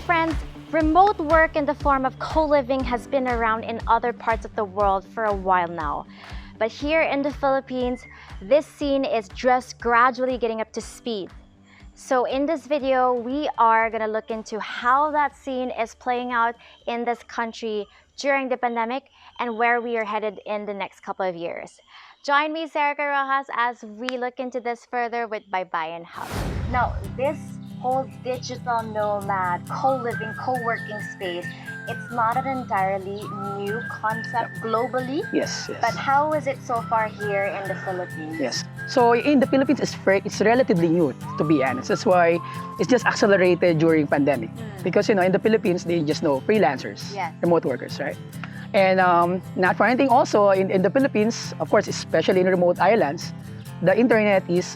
friends, remote work in the form of co-living has been around in other parts of the world for a while now. But here in the Philippines, this scene is just gradually getting up to speed. So in this video, we are gonna look into how that scene is playing out in this country during the pandemic and where we are headed in the next couple of years. Join me, Serica Rojas, as we look into this further with Baybayin Hub. Now, this whole digital nomad, co-living, co-working space, it's not an entirely new concept globally. Yes. But how is it so far here in the Philippines? Yes. So in the Philippines, it's relatively new, to be honest. That's why it's just accelerated during pandemic. Because, in the Philippines, they just know freelancers, remote workers, right? And not for anything also, in the Philippines, of course, especially in remote islands, the internet is,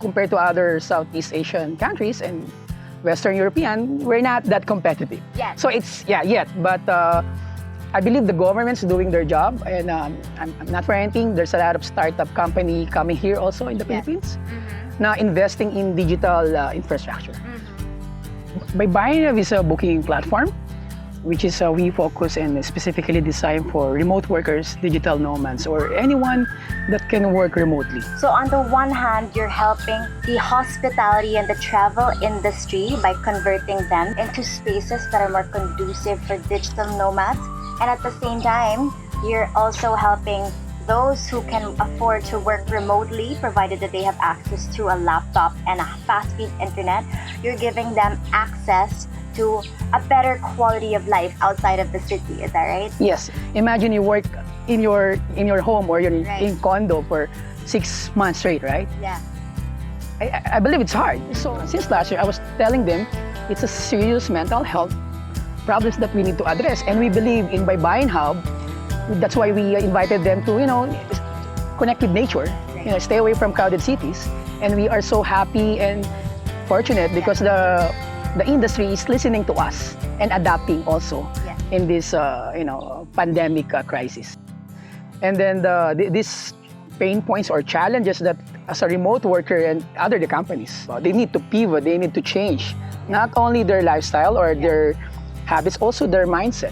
compared to other Southeast Asian countries and Western European, we're not that competitive. Yet. So it's, yet. But I believe the government's doing their job. And I'm not for anything, there's a lot of startup company coming here also in the Philippines, now investing in digital infrastructure. Baybayin Hub is a booking platform, which is we focus and specifically designed for remote workers, digital nomads, or anyone that can work remotely. So on the one hand, you're helping the hospitality and the travel industry by converting them into spaces that are more conducive for digital nomads. And at the same time, you're also helping those who can afford to work remotely, provided that they have access to a laptop and a fast-speed internet. You're giving them access to a better quality of life outside of the city. Is that right? Yes. Imagine you work in your home or you're in condo for 6 months straight, right? Yeah. I believe it's hard. So since last year, I was telling them it's a serious mental health problems that we need to address. And we believe in Baybayin Hub. That's why we invited them to, connect with nature, stay away from crowded cities. And we are so happy and fortunate because the industry is listening to us and adapting also in this, pandemic crisis. And then these pain points or challenges that as a remote worker and other companies, they need to pivot, they need to change, not only their lifestyle or their habits, also their mindset.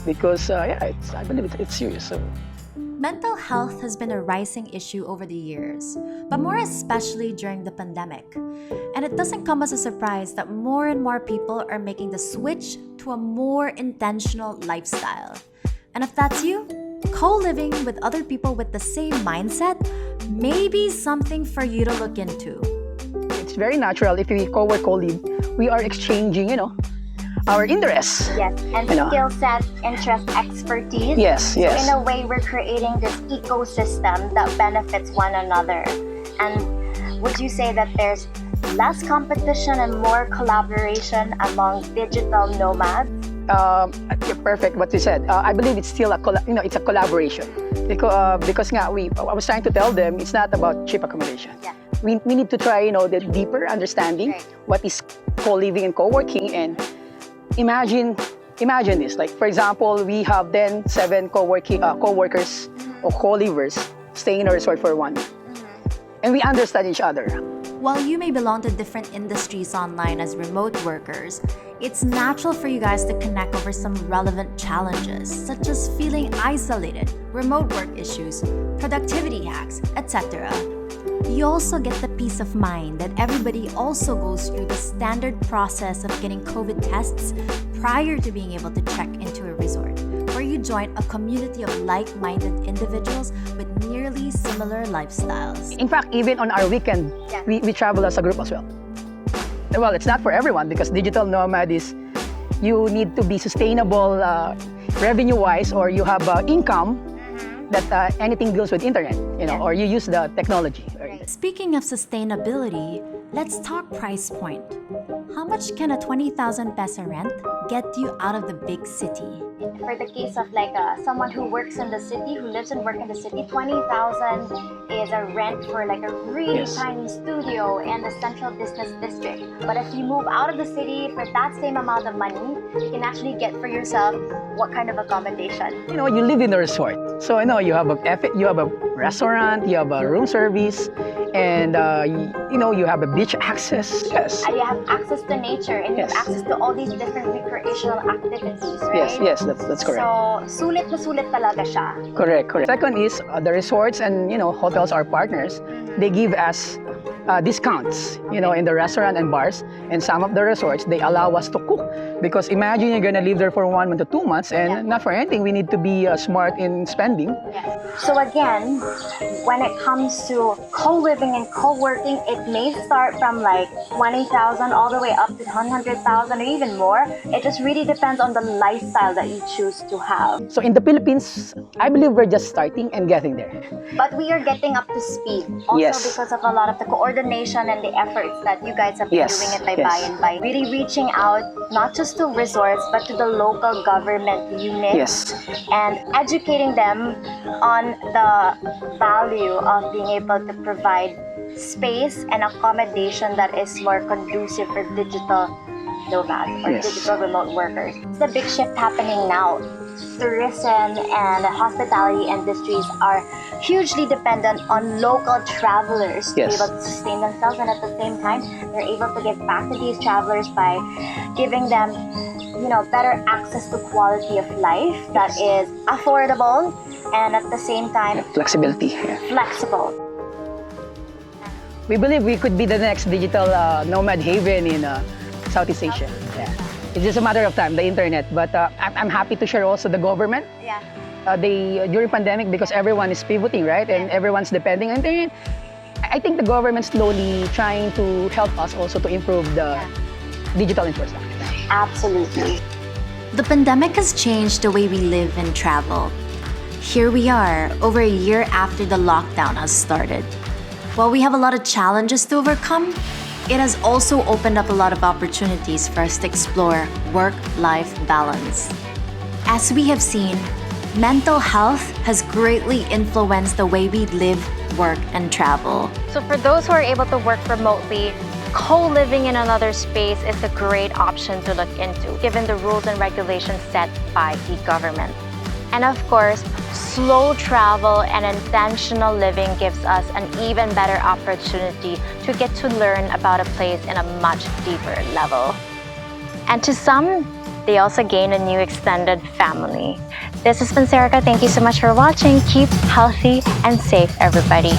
Because, I believe it's serious. So. Mental health has been a rising issue over the years, but more especially during the pandemic. And it doesn't come as a surprise that more and more people are making the switch to a more intentional lifestyle. And if that's you, co-living with other people with the same mindset may be something for you to look into. It's very natural if we co-work, co-live, we are exchanging, our interests. Yes, and skill set, interest, expertise. Yes. So in a way, we're creating this ecosystem that benefits one another. And would you say that there's less competition and more collaboration among digital nomads? Perfect what you said. I believe it's still it's a collaboration. Because I was trying to tell them it's not about cheap accommodation. Yeah. We need to try, the deeper understanding what is co-living and co-working. And imagine this, like for example, we have then 7 co-workers or co-livers staying in a resort for 1 month. And we understand each other. While you may belong to different industries online as remote workers, it's natural for you guys to connect over some relevant challenges, such as feeling isolated, remote work issues, productivity hacks, etc. You also get the peace of mind that everybody also goes through the standard process of getting COVID tests prior to being able to check into a resort, where you join a community of like-minded individuals with nearly similar lifestyles. In fact, even on our weekend, we travel as a group as well. Well, it's not for everyone because digital nomad is, you need to be sustainable revenue-wise, or you have income that anything deals with internet, or you use the technology. Speaking of sustainability, let's talk price point. How much can a 20,000 peso rent get you out of the big city? For the case of someone who works in the city, who lives and works in the city, 20,000 is a rent for a really tiny studio in the central business district. But if you move out of the city for that same amount of money, you can actually get for yourself what kind of accommodation? You live in a resort. So you have a restaurant, you have a room service, and you have a beach access. Yes. And you have access to nature, and you have access to all these different recreational activities, right? Yes, that's correct. So, sulit na sulit talaga siya. Correct. Second is the resorts and hotels are partners. They give us discounts, in the restaurant and bars. And some of the resorts, they allow us to cook. Because imagine you're gonna live there for 1 month to 2 months, and not for anything, we need to be smart in spending. So again, when it comes to co-living and co-working, it may start from like 20,000 all the way up to 100,000 or even more. It just really depends on the lifestyle that you choose to have. So in the Philippines, I believe we're just starting and getting there. But we are getting up to speed also because of a lot of the coordination and the efforts that you guys have been doing at Baybayin by really reaching out not just to resorts but to the local government units and educating them on the value of being able to provide space and accommodation that is more conducive for digital nomads or digital remote workers. It's a big shift happening now. Tourism and hospitality industries are hugely dependent on local travelers to be able to sustain themselves, and at the same time, they're able to give back to these travelers by giving them, better access to quality of life that is affordable and at the same time flexibility. Flexible. We believe we could be the next digital nomad haven in Southeast Asia. It's just a matter of time, the internet. But I'm happy to share also the government. During pandemic, because everyone is pivoting, right? And everyone's depending on internet. I think the government slowly trying to help us also to improve the digital infrastructure. Absolutely. The pandemic has changed the way we live and travel. Here we are, over a year after the lockdown has started. While we have a lot of challenges to overcome, it has also opened up a lot of opportunities for us to explore work-life balance. As we have seen, mental health has greatly influenced the way we live, work, and travel. So for those who are able to work remotely, co-living in another space is a great option to look into, given the rules and regulations set by the government. And of course, slow travel and intentional living gives us an even better opportunity to get to learn about a place in a much deeper level. And to some, they also gain a new extended family. This has been Serica. Thank you so much for watching. Keep healthy and safe, everybody.